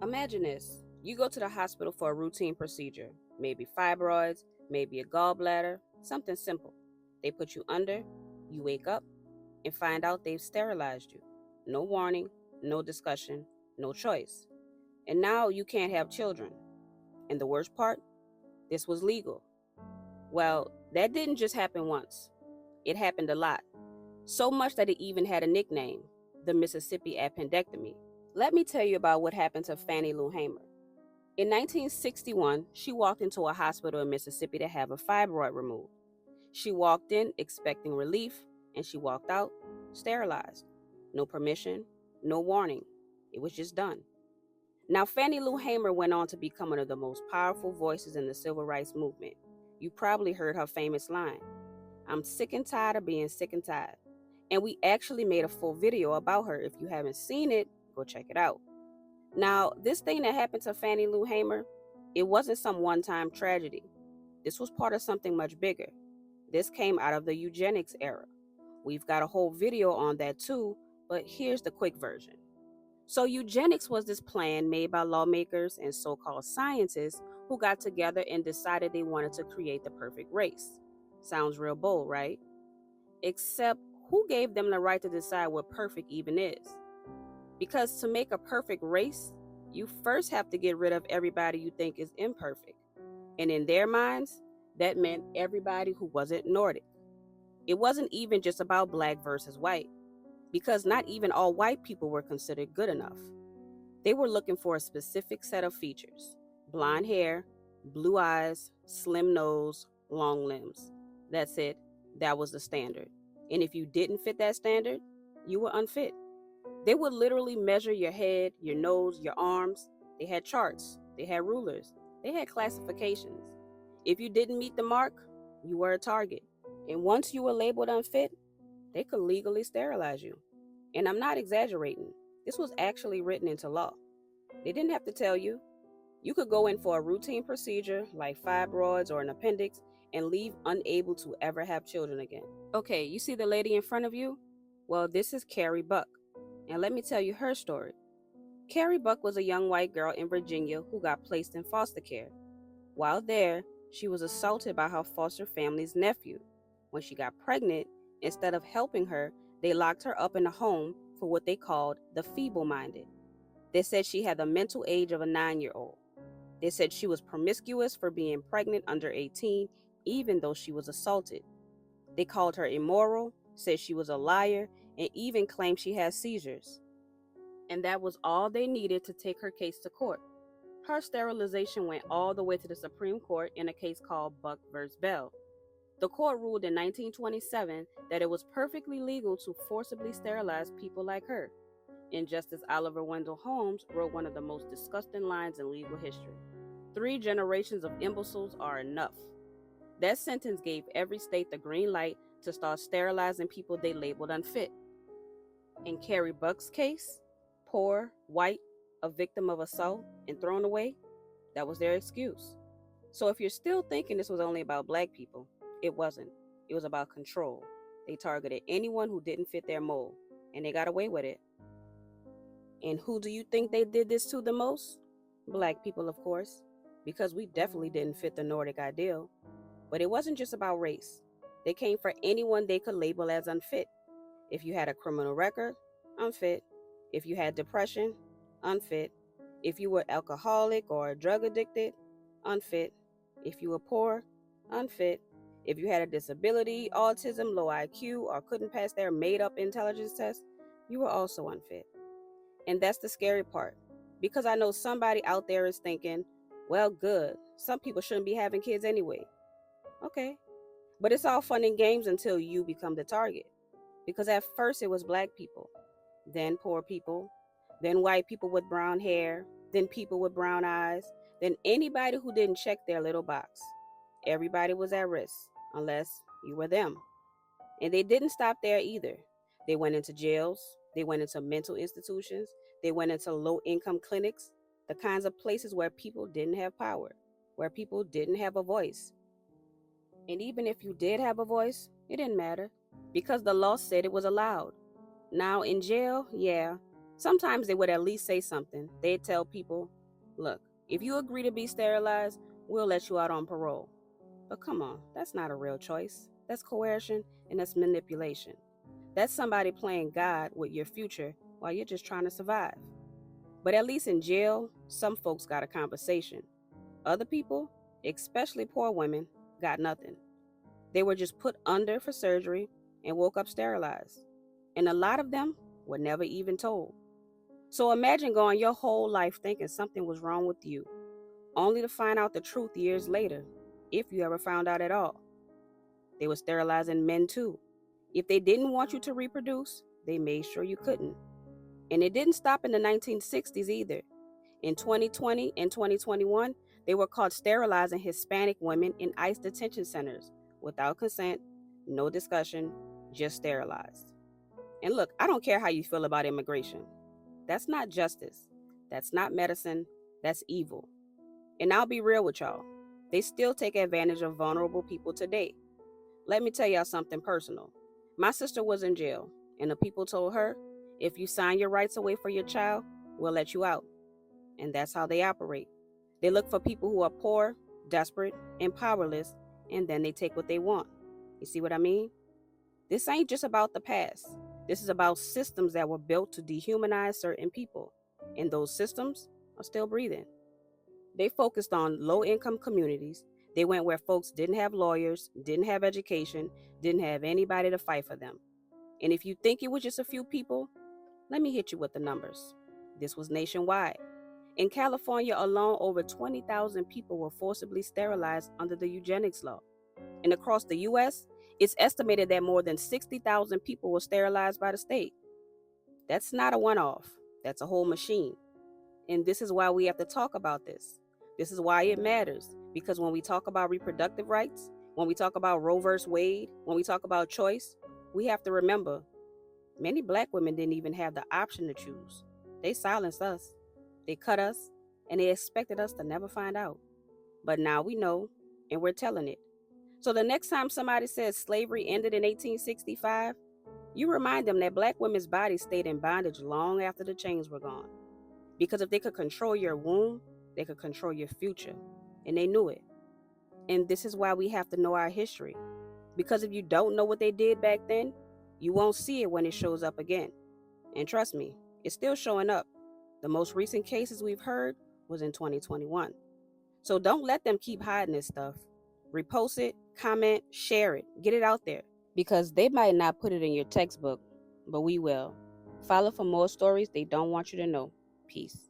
Imagine this. You go to the hospital for a routine procedure, maybe fibroids, maybe a gallbladder, something simple. They put you under, you wake up, and find out they've sterilized you. No warning, no discussion, no choice. And now you can't have children. And the worst part, this was legal. Well, that didn't just happen once. It happened a lot. So much that it even had a nickname, the Mississippi Appendectomy. Let me tell you about what happened to Fannie Lou Hamer. In 1961, she walked into a hospital in Mississippi to have a fibroid removed. She walked in expecting relief, and she walked out sterilized. No permission, no warning. It was just done. Now, Fannie Lou Hamer went on to become one of the most powerful voices in the civil rights movement. You probably heard her famous line, "I'm sick and tired of being sick and tired." And we actually made a full video about her. If you haven't seen it, go check it out. Now, this thing that happened to Fannie Lou Hamer, it wasn't some one-time tragedy. This was part of something much bigger. This came out of the eugenics era. We've got a whole video on that too, but here's the quick version. So eugenics was this plan made by lawmakers and so-called scientists who got together and decided they wanted to create the perfect race. Sounds real bold, right? Except, who gave them the right to decide what perfect even is? Because to make a perfect race, you first have to get rid of everybody you think is imperfect. And in their minds, that meant everybody who wasn't Nordic. It wasn't even just about black versus white, because not even all white people were considered good enough. They were looking for a specific set of features: blonde hair, blue eyes, slim nose, long limbs. That's it. That was the standard. And if you didn't fit that standard, you were unfit. They would literally measure your head, your nose, your arms. They had charts. They had rulers. They had classifications. If you didn't meet the mark, you were a target. And once you were labeled unfit, they could legally sterilize you. And I'm not exaggerating. This was actually written into law. They didn't have to tell you. You could go in for a routine procedure like fibroids or an appendix and leave unable to ever have children again. Okay, you see the lady in front of you? Well, this is Carrie Buck. And let me tell you her story. Carrie Buck was a young white girl in Virginia who got placed in foster care. While there, she was assaulted by her foster family's nephew. When she got pregnant, instead of helping her, they locked her up in a home for what they called the feeble-minded. They said she had the mental age of a 9-year-old. They said she was promiscuous for being pregnant under 18, even though she was assaulted. They called her immoral, said she was a liar, and even claimed she had seizures. And that was all they needed to take her case to court. Her sterilization went all the way to the Supreme Court in a case called Buck v. Bell. The court ruled in 1927 that it was perfectly legal to forcibly sterilize people like her. And Justice Oliver Wendell Holmes wrote one of the most disgusting lines in legal history: 3 generations of imbeciles are enough. That sentence gave every state the green light to start sterilizing people they labeled unfit. In Carrie Buck's case, poor, white, a victim of assault, and thrown away, that was their excuse. So if you're still thinking this was only about black people, it wasn't. It was about control. They targeted anyone who didn't fit their mold, and they got away with it. And who do you think they did this to the most? Black people, of course, because we definitely didn't fit the Nordic ideal. But it wasn't just about race. They came for anyone they could label as unfit. If you had a criminal record, unfit. If you had depression, unfit. If you were alcoholic or drug addicted, unfit. If you were poor, unfit. If you had a disability, autism, low IQ, or couldn't pass their made-up intelligence test, you were also unfit. And that's the scary part, because I know somebody out there is thinking, well, good, some people shouldn't be having kids anyway. Okay, but it's all fun and games until you become the target. Because at first it was black people, then poor people, then white people with brown hair, then people with brown eyes, then anybody who didn't check their little box. Everybody was at risk, unless you were them. And they didn't stop there either. They went into jails, they went into mental institutions, they went into low-income clinics, the kinds of places where people didn't have power, where people didn't have a voice. And even if you did have a voice, it didn't matter, because the law said it was allowed. Now in jail, yeah, Sometimes they would at least say something. They'd tell people, look, if you agree to be sterilized, we'll let you out on parole. But come on, that's not a real choice. That's coercion and that's manipulation. That's somebody playing God with your future while you're just trying to survive. But at least in jail, some folks got a conversation. Other people, especially poor women, got nothing. They were just put under for surgery and woke up sterilized. And a lot of them were never even told. So imagine going your whole life thinking something was wrong with you, only to find out the truth years later, if you ever found out at all. They were sterilizing men too. If they didn't want you to reproduce, they made sure you couldn't. And it didn't stop in the 1960s either. In 2020 and 2021, they were caught sterilizing Hispanic women in ICE detention centers without consent, no discussion, just sterilized. And look, I don't care how you feel about immigration. That's not justice. That's not medicine. That's evil. And I'll be real with y'all. They still take advantage of vulnerable people today. Let me tell y'all something personal. My sister was in jail, and the people told her, if you sign your rights away for your child, we'll let you out. And that's how they operate. They look for people who are poor, desperate, and powerless, and then they take what they want. You see what I mean? This ain't just about the past. This is about systems that were built to dehumanize certain people, and those systems are still breathing. They focused on low-income communities. They went where folks didn't have lawyers, didn't have education, didn't have anybody to fight for them. And if you think it was just a few people, let me hit you with the numbers. This was nationwide. In California alone, over 20,000 people were forcibly sterilized under the Eugenics law. And across the U.S., it's estimated that more than 60,000 people were sterilized by the state. That's not a one-off. That's a whole machine. And this is why we have to talk about this. This is why it matters. Because when we talk about reproductive rights, when we talk about Roe vs. Wade, when we talk about choice, we have to remember, many Black women didn't even have the option to choose. They silenced us. They cut us, and they expected us to never find out. But now we know, and we're telling it. So the next time somebody says slavery ended in 1865, you remind them that Black women's bodies stayed in bondage long after the chains were gone. Because if they could control your womb, they could control your future. And they knew it. And this is why we have to know our history. Because if you don't know what they did back then, you won't see it when it shows up again. And trust me, it's still showing up. The most recent cases we've heard was in 2021. So don't let them keep hiding this stuff. Repost it, comment, share it, get it out there. Because they might not put it in your textbook, but we will. Follow for more stories they don't want you to know. Peace.